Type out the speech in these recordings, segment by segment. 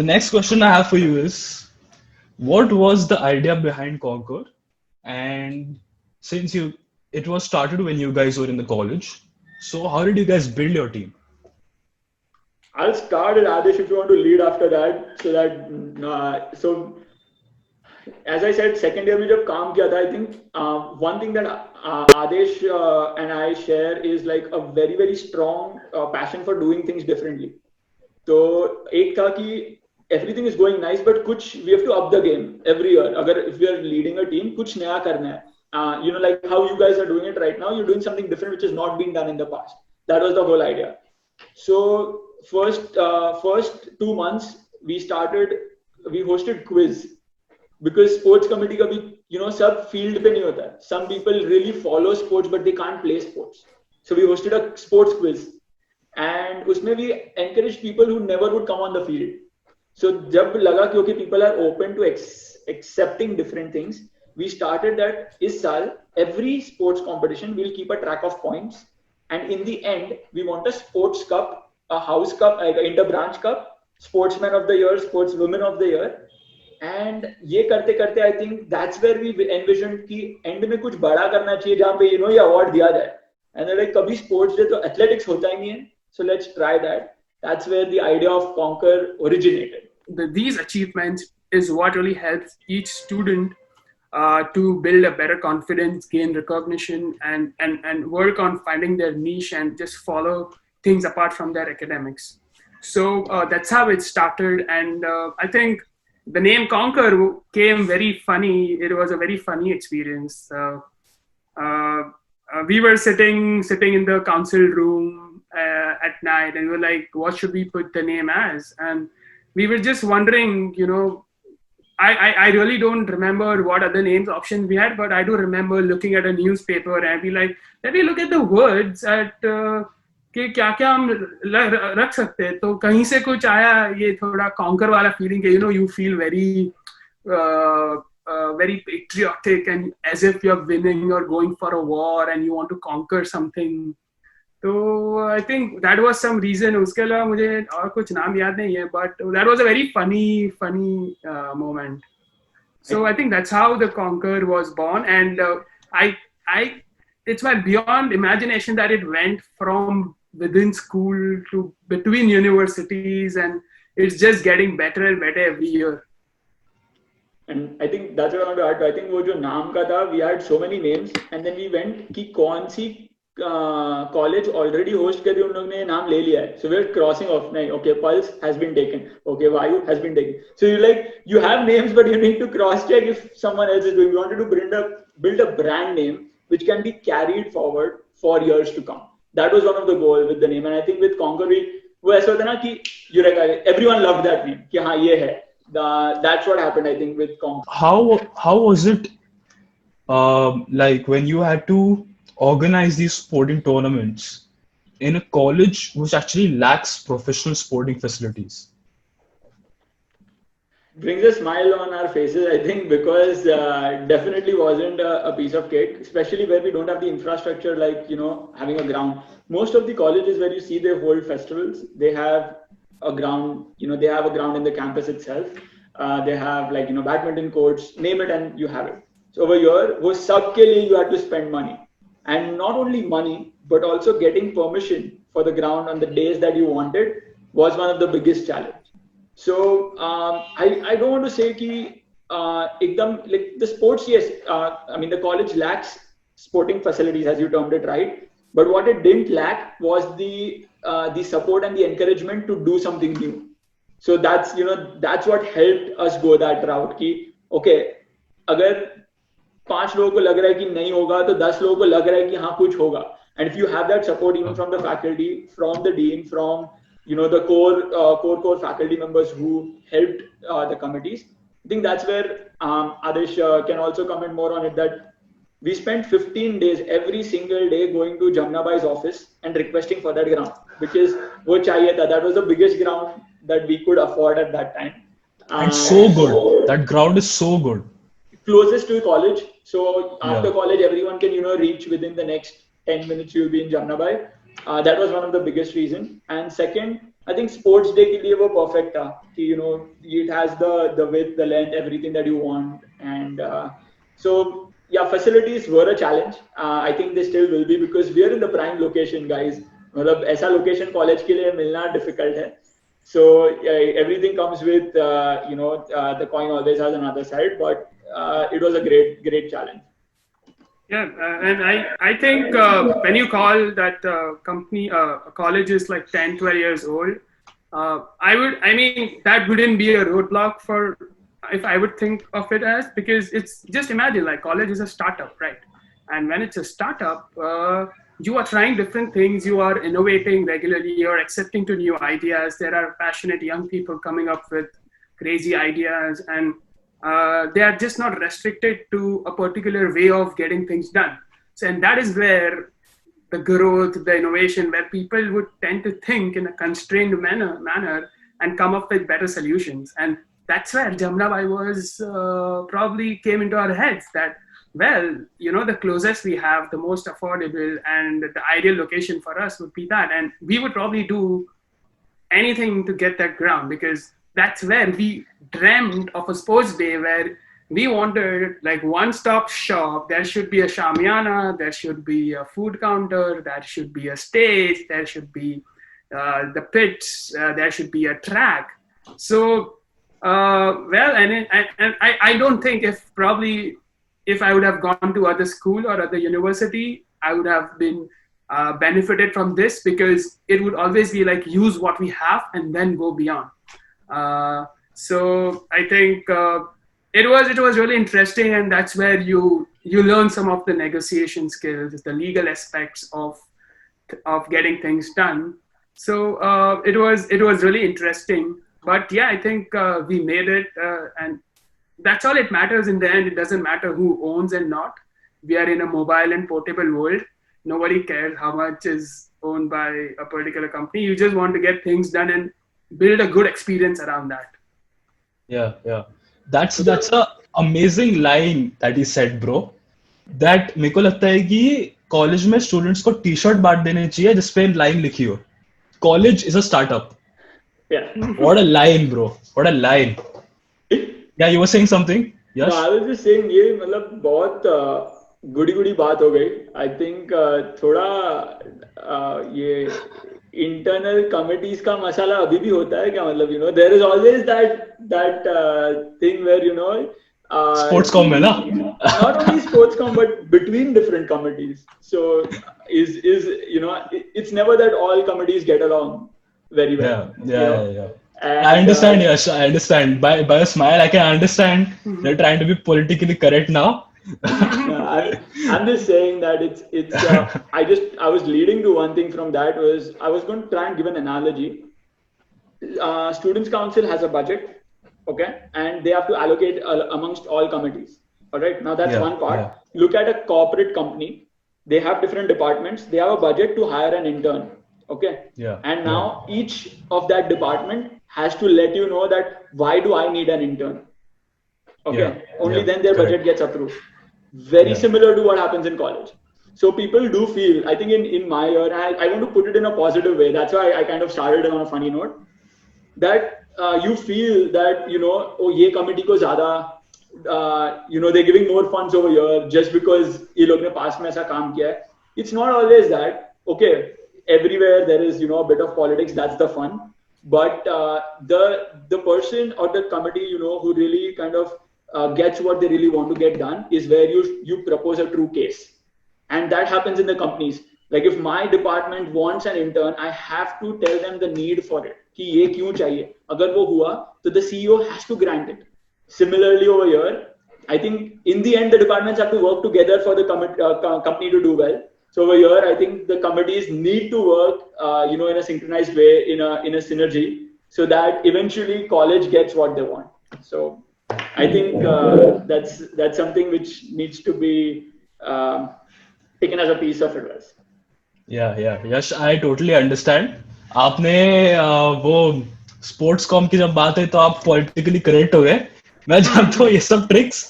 The next question I have for you is, what was the idea behind Conquer? And since it was started when you guys were in the college, so how did you guys build your team? I'll start it, Adesh, if you want to lead after that. So that as I said, second year में जब काम किया था, I think one thing that Adesh and I share is like a very strong passion for doing things differently. तो एक था कि everything is going nice, but कुछ we have to up the game every year. अगर if we are leading a team, कुछ नया करना है. Like how you guys are doing it right now, you're doing something different which has not been done in the past. That was the whole idea. So first 2 months we hosted quiz because sports committee का भी सब field पे नहीं होता है. Some people really follow sports but they can't play sports. So we hosted a sports quiz and उसमें we encouraged people who never would come on the field. So जब लगा कि okay, people are open to accepting different things, we started that इस साल every sports competition we'll keep a track of points and in the end we want a sports cup, a house cup, like an inter-branch cup, sportsman of the year, sportswoman of the year. And ये करते करते I think that's where we envision कि end में कुछ बड़ा करना चाहिए जहाँ पे ये अवार्ड दिया जाए एंड लाइक कभी स्पोर्ट्स डे तो एथलेटिक्स होता ही नहीं है so let's try that that's where the idea of conquer originated these achievements is what really helps each student to build a better confidence, gain recognition, and work on finding their niche and just follow things apart from their academics. So that's how it started, and I think the name Conquer came very funny. It was a very funny experience. We were sitting in the council room at night, and we were like, "What should we put the name as?" And we were just wondering, I really don't remember what other names options we had, but I do remember looking at a newspaper and be like, let me look at the words at कि क्या क्या हम रख सकते हैं. तो कहीं से कुछ आया ये थोड़ा कॉन्कर वाला फीलिंग कि you feel very patriotic and as if you're winning or going for a war and you want to conquer something. तो I think that was some reason. उसके अलावा मुझे और कुछ नाम याद नहीं है, but that was a very funny moment. So I think that's how the Conquer was born, and it's my beyond imagination that it went from within school to between universities, and it's just getting better and better every year. And I think that's what I want to add. I think वो जो नाम का था, we had so many names, and then we went कि कौन सी college already host करी उन लोगों ने नाम ले लिया है. So we're crossing off. नहीं, okay, Pulse has been taken. Okay, Vayu has been taken. So you have names, but you need to cross check if someone else is doing. We wanted to build a brand name which can be carried forward for years to come. That was one of the goals with the name, and I think with Conquer वो ऐसा होता है ना कि everyone loved that name कि हाँ ये है. That's what happened, I think, with Conquer. How was it like when you had to organize these sporting tournaments in a college which actually lacks professional sporting facilities? Brings a smile on our faces, I think, because definitely wasn't a piece of cake, especially where we don't have the infrastructure like, having a ground. Most of the colleges where you see they hold festivals, they have a ground, they have a ground in the campus itself. They have like, badminton courts, name it and you have it. So over here, wo sab ke liye you had to spend money. And not only money, but also getting permission for the ground on the days that you wanted was one of the biggest challenges. So I don't want to say कि like the sports, yes, I mean the college lacks sporting facilities as you termed it, right? But what it didn't lack was the support and the encouragement to do something new. So that's what helped us go that route कि okay, अगर 5 लोगों को लग रहा है कि नहीं होगा तो 10 लोगों को लग रहा है कि हाँ कुछ होगा. And if you have that support even from the faculty, from the dean, from the core faculty members who helped the committees, I think that's where Adesh can also comment more on it, that we spent 15 days every single day going to Jamnabai's office and requesting for that ground because wo chahiye tha. That was the biggest ground that we could afford at that time. And so good. That ground is so good. Closest to college. So after college, everyone can, reach within the next 10 minutes, you'll be in Jamnabai. That was one of the biggest reasons. And second, I think sports day के लिए वो perfect था कि you know it has the width, the length, everything that you want, and so yeah, facilities were a challenge. I think they still will be because we are in the prime location, guys. मतलब ऐसा location college के लिए मिलना difficult है. So everything comes with the coin always has another side, but it was a great challenge. Yeah, and I think when you call that company college is like 10, 12 years old, I mean that wouldn't be a roadblock for, if I would think of it as, because it's just imagine like college is a startup, right? And when it's a startup, you are trying different things, you are innovating regularly, you're accepting to new ideas. There are passionate young people coming up with crazy ideas, and they are just not restricted to a particular way of getting things done. So, and that is where the growth, the innovation, where people would tend to think in a constrained manner and come up with better solutions. And that's where Jamnabai was probably came into our heads that, well, you know, the closest we have, the most affordable, and the ideal location for us would be that. And we would probably do anything to get that ground, because that's where we dreamt of a sports day where we wanted like one-stop shop. There should be a shamiana, there should be a food counter, there should be a stage, there should be the pits, there should be a track. So, well, and I don't think if I would have gone to other school or other university, I would have been benefited from this, because it would always be like use what we have and then go beyond. So I think it was really interesting, and that's where you learn some of the negotiation skills, the legal aspects of getting things done. So it was really interesting. But yeah, I think we made it, and that's all it matters in the end. It doesn't matter who owns and not. We are in a mobile and portable world. Nobody cares how much is owned by a particular company. You just want to get things done and build a good experience around that. Yeah. That's a amazing line that he said, bro. That मेरे को लगता है कि college में students को T-shirt बांट देने चाहिए जिसपे लाइन लिखी हो. College is a startup. Yeah. What a line, bro. What a line. Yeah, you were saying something? Yes. No, I was just saying ये मतलब बहुत गुड़ी बात हो गई. I think थोड़ा ये internal committees का मसाला अभी भी होता है क्या, मतलब, you know, there is always that thing where, you know, Sportscom है ना? Not only Sportscom but between different committees. So is you know, it's never that all committees get along very well. Yeah. And, I understand, Yash. I understand. By a smile, I can understand they're trying to be politically correct now. I'm just saying that it's. I was leading to one thing from that was I was going to try and give an analogy. Students' Council has a budget, okay, and they have to allocate amongst all committees. All right. Now that's one part. Yeah. Look at a corporate company. They have different departments. They have a budget to hire an intern. Okay. Yeah. And now each of that department has to let you know that why do I need an intern? Okay. Only then their budget gets approved. Very similar to what happens in college. So people do feel, I think in my year, I want to put it in a positive way. That's why I kind of started on a funny note. That you feel that, you know, oh, ye committee ko zyada, you know, they're giving more funds over here just because ye log ne past mein aisa kaam kiya hai. It's not always that. Okay, everywhere there is, you know, a bit of politics. That's the fun. But the person or the committee, you know, who really kind of gets what they really want to get done is where you propose a true case. And that happens in the companies. Like if my department wants an intern, I have to tell them the need for it. कि ये क्यों चाहिए? अगर वो हुआ, तो the CEO has to grant it. Similarly over here, I think in the end the departments have to work together for the company to do well. So over here, I think the committees need to work, you know, in a synchronized way, in a synergy, so that eventually college gets what they want. So I think that's something which needs to be taken as a piece of advice. Yeah. Yash, I totally understand. आपने वो sports com की जब बात है तो आप politically correct हो गए. मैं जानता हूँ ये सब ट्रिक्स,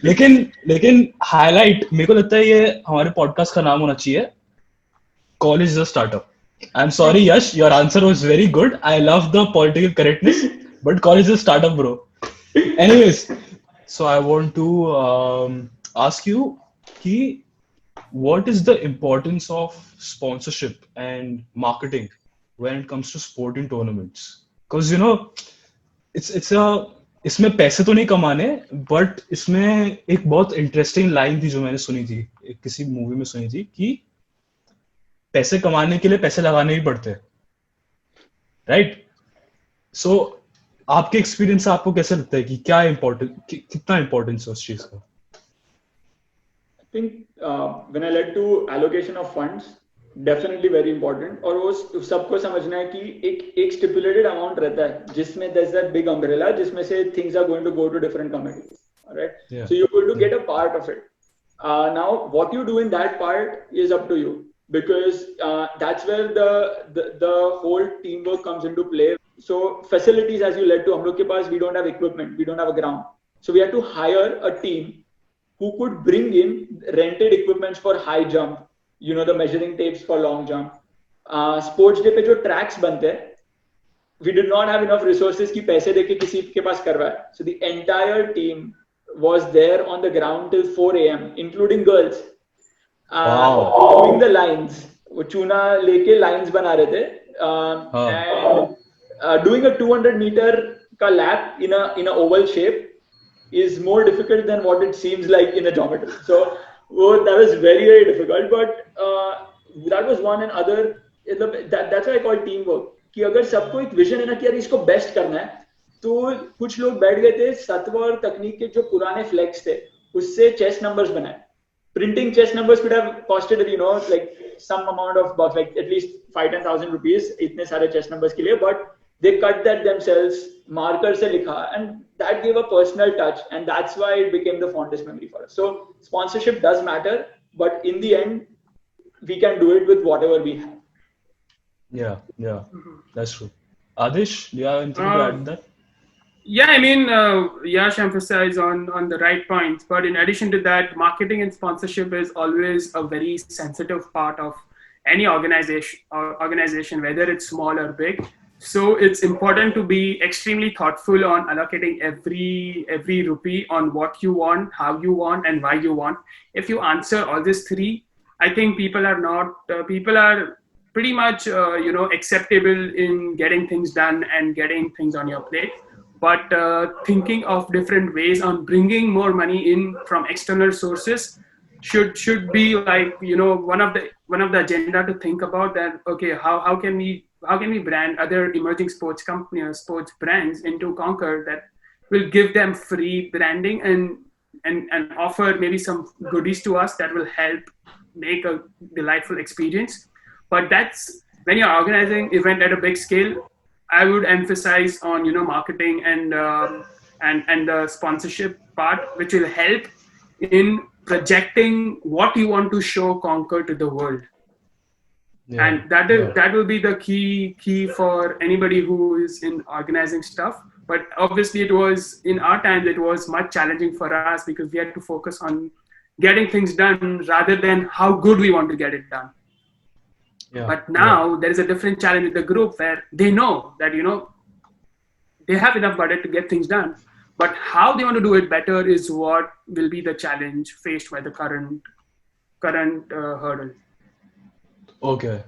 लेकिन हाईलाइट मेरे को लगता है ये हमारे पॉडकास्ट का नाम होना चाहिए, college is a startup. I'm sorry, Yash, your answer was very good. I love the political correctness, but college is startup, bro. Anyways, so I want to ask you, Ki, what is the importance of sponsorship and marketing when it comes to sporting tournaments? Because it's a इसमें पैसे तो नहीं कमाने, but इसमें एक बहुत interesting line थी जो मैंने सुनी थी, किसी मूवी में सुनी थी कि पैसे कमाने के लिए पैसे लगाने भी पड़ते हैं, राइट? सो आपके एक्सपीरियंस से आपको कैसे लगता है कि क्या इम्पोर्टेंट, कितना इम्पोर्टेंस है उस चीज का? I think when I led to allocation of funds, definitely very important. और वो सबको समझना है कि एक stipulated amount रहता है जिसमें there's that big umbrella जिसमें से things are going to go to different committees. Alright, Yeah. so you're going to get a part of it. Now, what you do in that part is up to you, because that's where the whole teamwork comes into play. So facilities, as you led to, हम लोग के पास we don't have equipment, we don't have a ground, so we had to hire a team who could bring in rented equipments for high jump, the measuring tapes for long jump. Sports day पे जो tracks बनते हैं, we did not have enough resources कि पैसे देके किसी के पास करवाए. So the entire team was there on the ground till 4 a.m., including girls. Wow. Doing the lines, वो चूना लेके lines बना रहे थे, and doing a 200-meter का lap in a oval shape is more difficult than what it seems like in a geometry. So that was very, very difficult. But that was one, and other. That's why I call teamwork. कि अगर सबको एक vision है ना कि यार इसको best करना है, तो कुछ लोग बैठ गए थे सत्व और तकनीक के जो पुराने फ्लेक्स थे उससे चेस नंबर्स बनाए. Printing chess numbers could have costed like some amount of bucks, like at least 5,000-10,000 rupees इतने सारे chess numbers के लिए, but they cut that themselves, marker से लिखा, and that gave a personal touch, and that's why it became the fondest memory for us. So sponsorship does matter, but in the end we can do it with whatever we have. Yeah, that's true. Adish, do you have anything to add to that? Yeah, I mean, Yash emphasized on the right points, but in addition to that, marketing and sponsorship is always a very sensitive part of any organization, whether it's small or big. So it's important to be extremely thoughtful on allocating every rupee on what you want, how you want, and why you want. If you answer all these three, I think people are pretty much acceptable in getting things done and getting things on your plate. But thinking of different ways on bringing more money in from external sources should be like one of the agenda to think about. That okay, how can we brand other emerging sports companies, sports brands into Conquer that will give them free branding and offer maybe some goodies to us that will help make a delightful experience. But that's when you're organizing event at a big scale, I would emphasize on marketing and the sponsorship part, which will help in projecting what you want to show Conquer to the world. Yeah, and that will be the key for anybody who is in organizing stuff. But obviously, in our times it was much challenging for us because we had to focus on getting things done rather than how good we want to get it done. Yeah, but now there is a different challenge with the group where they know that they have enough budget to get things done, but how they want to do it better is what will be the challenge faced by the current hurdle. Okay.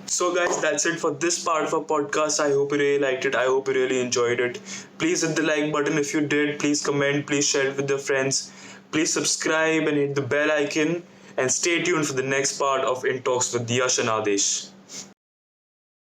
So guys, that's it for this part of our podcast. I hope you really liked it. I hope you really enjoyed it. Please hit the like button if you did. Please comment. Please share it with your friends. Please subscribe and hit the bell icon. And stay tuned for the next part of In Talks with Yash and Adish.